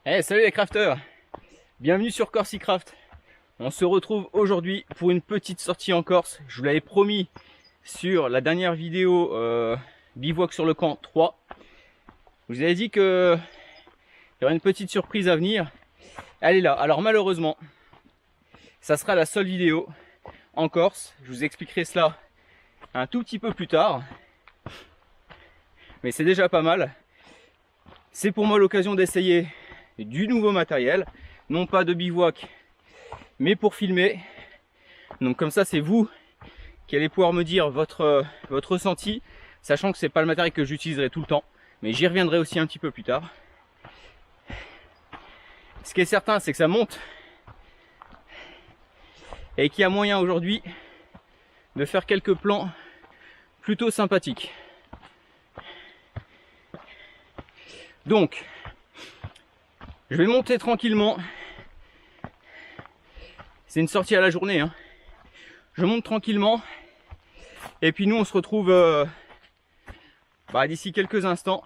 Salut les crafters, bienvenue sur CorsiCraft. On se retrouve aujourd'hui pour une petite sortie en Corse. Je vous l'avais promis sur la dernière vidéo Bivouac sur le camp 3. Je vous avais dit que il y aurait une petite surprise à venir. Elle est là. Alors malheureusement, ça sera la seule vidéo en Corse. Je vous expliquerai cela un tout petit peu plus tard. Mais c'est déjà pas mal. C'est pour moi l'occasion d'essayer du nouveau matériel. Non pas de bivouac, mais pour filmer. Donc comme ça, c'est vous qui allez pouvoir me dire votre ressenti. Sachant que c'est pas le matériel que j'utiliserai tout le temps. Mais j'y reviendrai aussi un petit peu plus tard. Ce qui est certain, c'est que ça monte. Et qu'il y a moyen aujourd'hui de faire quelques plans plutôt sympathiques. Donc, je vais monter tranquillement. C'est une sortie à la journée, hein. Je monte tranquillement. Et puis nous, on se retrouve d'ici quelques instants.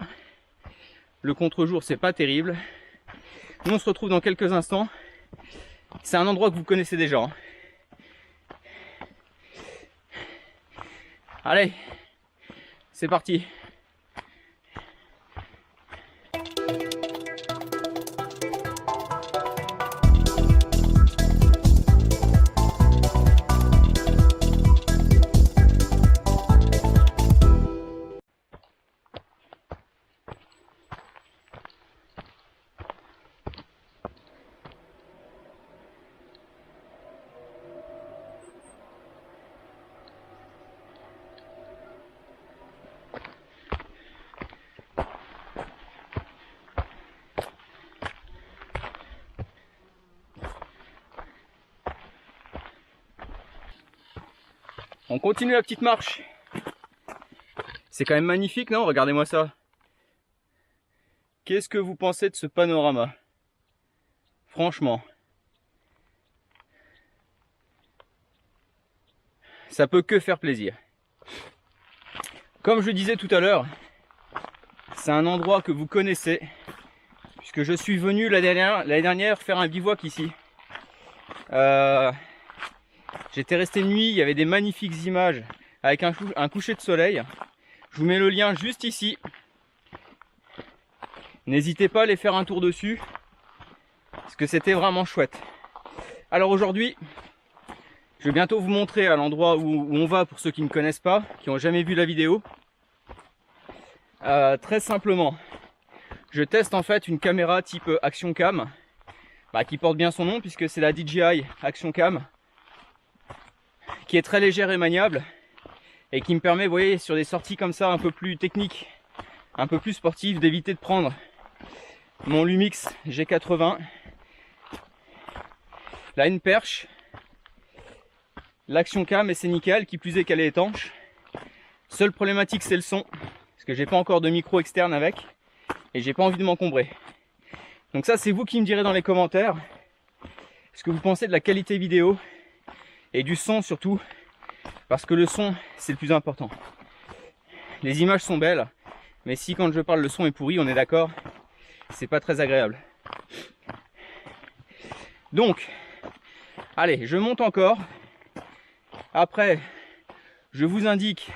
Le contre-jour, c'est pas terrible. Nous, on se retrouve dans quelques instants. C'est un endroit que vous connaissez déjà, hein. Allez, c'est parti. On continue la petite marche. C'est quand même magnifique, non? Regardez-moi ça. Qu'est-ce que vous pensez de ce panorama? Franchement. Ça peut que faire plaisir. Comme je disais tout à l'heure, c'est un endroit que vous connaissez. Puisque je suis venu l'année dernière faire un bivouac ici. J'étais resté une nuit, il y avait des magnifiques images avec un coucher de soleil. Je vous mets le lien juste ici. N'hésitez pas à aller faire un tour dessus, parce que c'était vraiment chouette. Alors aujourd'hui, je vais bientôt vous montrer à l'endroit où on va pour ceux qui ne connaissent pas, qui n'ont jamais vu la vidéo. Très simplement, je teste en fait une caméra type Action Cam, qui porte bien son nom puisque c'est la DJI Action Cam, qui est très légère et maniable et qui me permet, vous voyez, sur des sorties comme ça un peu plus techniques, un peu plus sportives, d'éviter de prendre mon Lumix G80, là une perche, l'Action Cam, et c'est nickel, qui plus est qu'elle est étanche. Seule problématique, c'est le son, parce que j'ai pas encore de micro externe avec et j'ai pas envie de m'encombrer. Donc ça, c'est vous qui me direz dans les commentaires ce que vous pensez de la qualité vidéo et du son surtout, parce que le son, c'est le plus important. Les images sont belles, mais si quand je parle le son est pourri, on est d'accord, c'est pas très agréable. Donc, allez, je monte encore. Après, je vous indique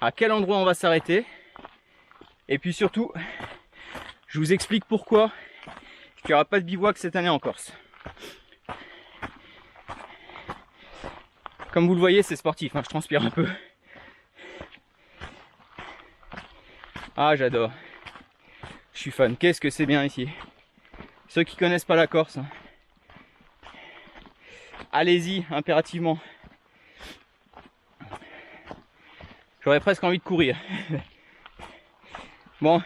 à quel endroit on va s'arrêter. Et puis surtout, je vous explique pourquoi il n'y aura pas de bivouac cette année en Corse. Comme vous le voyez, c'est sportif, hein, je transpire un peu. Ah, j'adore. Je suis fan. Qu'est-ce que c'est bien ici. Ceux qui connaissent pas la Corse, hein, allez-y, impérativement. J'aurais presque envie de courir. Bon,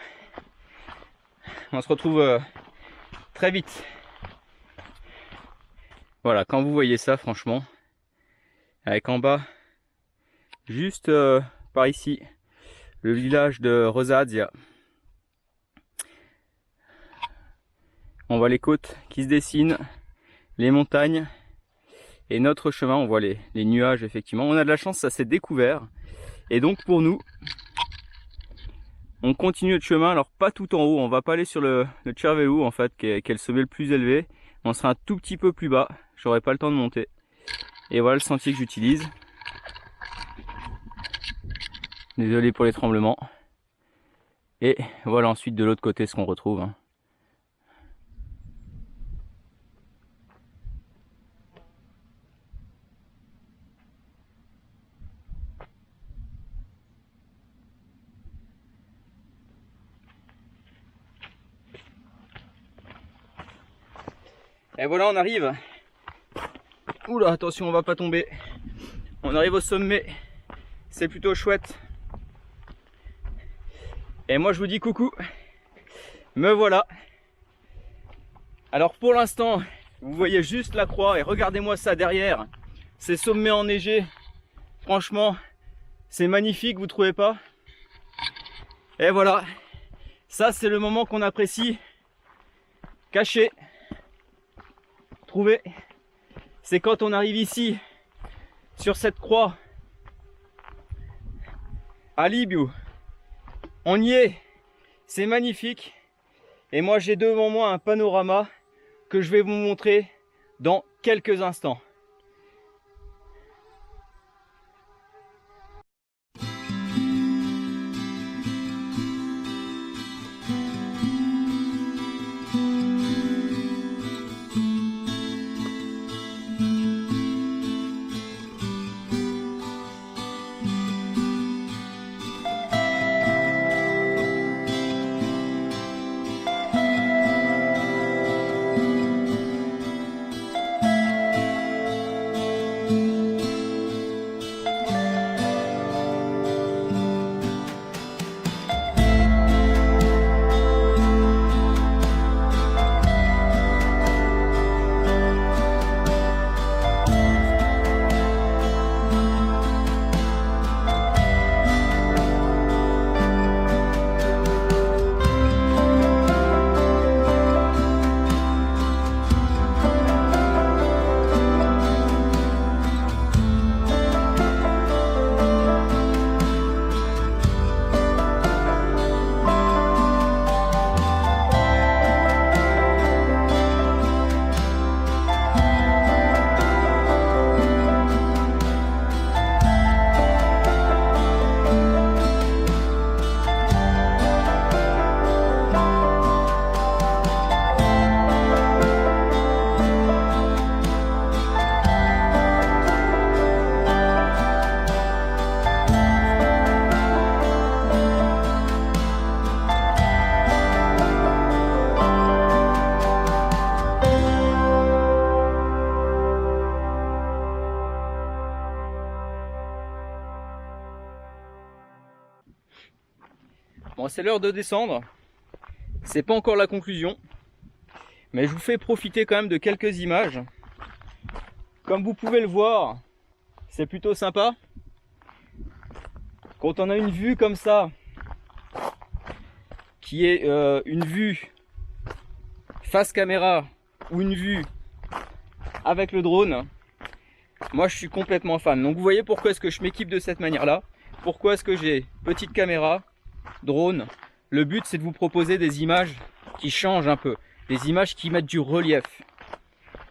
on se retrouve très vite. Voilà, quand vous voyez ça, franchement, avec en bas, juste par ici, le village de Rosazia. On voit les côtes qui se dessinent, les montagnes et notre chemin. On voit les nuages, effectivement. On a de la chance, ça s'est découvert. Et donc pour nous, On continue notre chemin, alors pas tout en haut, on va pas aller sur le Cervélo en fait, qui est le sommet le plus élevé. On sera un tout petit peu plus bas, j'aurai pas le temps de monter. Et voilà le sentier que j'utilise. Désolé pour les tremblements. Et voilà ensuite de l'autre côté ce qu'on retrouve. Et voilà, on arrive. Oula, attention, on va pas tomber. On arrive au sommet. C'est plutôt chouette. Et moi, je vous dis coucou. Me voilà. Alors pour l'instant, vous voyez juste la croix et regardez-moi ça derrière. Ces sommets enneigés. Franchement, c'est magnifique, vous trouvez pas? Et voilà. Ça, c'est le moment qu'on apprécie. Caché. Trouvé. C'est quand on arrive ici, sur cette croix, à Libiu. On y est. C'est magnifique. Et moi, j'ai devant moi un panorama que je vais vous montrer dans quelques instants. Bon, c'est l'heure de descendre. C'est pas encore la conclusion, mais je vous fais profiter quand même de quelques images. Comme vous pouvez le voir, c'est plutôt sympa. Quand on a une vue comme ça, qui est une vue face caméra ou une vue avec le drone, moi je suis complètement fan. Donc vous voyez pourquoi est-ce que je m'équipe de cette manière-là. Pourquoi est-ce que j'ai petite caméra, drone. Le but c'est de vous proposer des images qui changent un peu, des images qui mettent du relief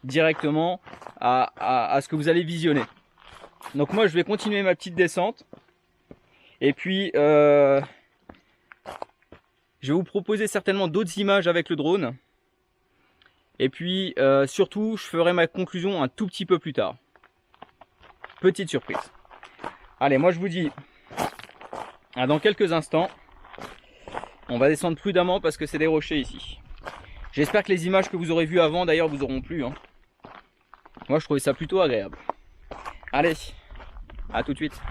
directement à ce que vous allez visionner. Donc moi je vais continuer ma petite descente et puis je vais vous proposer certainement d'autres images avec le drone et puis surtout je ferai ma conclusion un tout petit peu plus tard. Petite surprise. Allez, moi je vous dis à dans quelques instants. On va descendre prudemment parce que c'est des rochers ici. J'espère que les images que vous aurez vues avant d'ailleurs vous auront plu. Moi je trouvais ça plutôt agréable. Allez, à tout de suite.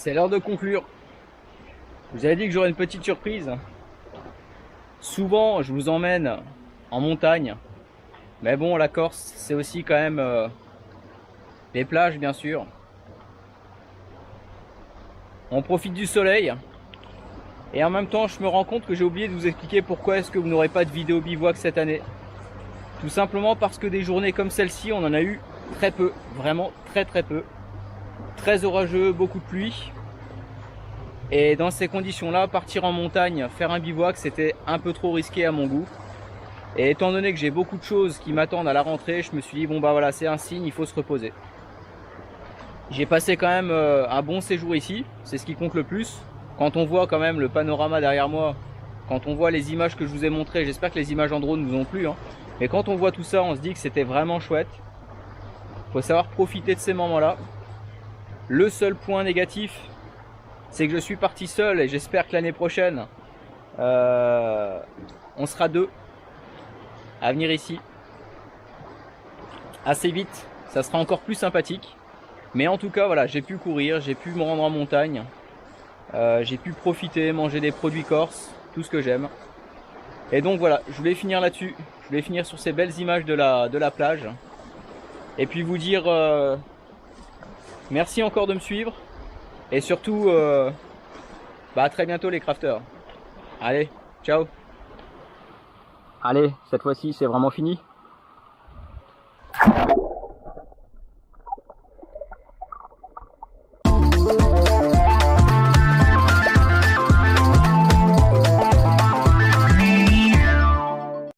c'est l'heure de conclure. Je vous avais dit que j'aurais une petite surprise. Souvent, je vous emmène en montagne. Mais bon, la Corse, c'est aussi quand même les plages, bien sûr. On profite du soleil. Et en même temps, je me rends compte que j'ai oublié de vous expliquer pourquoi est-ce que vous n'aurez pas de vidéo bivouac cette année. Tout simplement parce que des journées comme celle-ci, on en a eu très peu. Vraiment très peu. Très orageux, beaucoup de pluie. Et dans ces conditions-là, partir en montagne, faire un bivouac, c'était un peu trop risqué à mon goût. Et étant donné que j'ai beaucoup de choses qui m'attendent à la rentrée, je me suis dit, bon bah voilà, c'est un signe, il faut se reposer. J'ai passé quand même un bon séjour ici, c'est ce qui compte le plus. Quand on voit quand même le panorama derrière moi, quand on voit les images que je vous ai montrées, j'espère que les images en drone vous ont plu, hein. Mais quand on voit tout ça, on se dit que c'était vraiment chouette. Il faut savoir profiter de ces moments-là. Le seul point négatif, c'est que je suis parti seul et j'espère que l'année prochaine, on sera deux à venir ici. Assez vite, ça sera encore plus sympathique. Mais en tout cas, voilà, j'ai pu courir, j'ai pu me rendre en montagne. J'ai pu profiter, manger des produits corses, tout ce que j'aime. Et donc voilà, je voulais finir là-dessus. Je voulais finir sur ces belles images de la plage. Et puis vous dire merci encore de me suivre. Et surtout, à très bientôt les crafters. Allez, ciao. Allez, cette fois-ci c'est vraiment fini.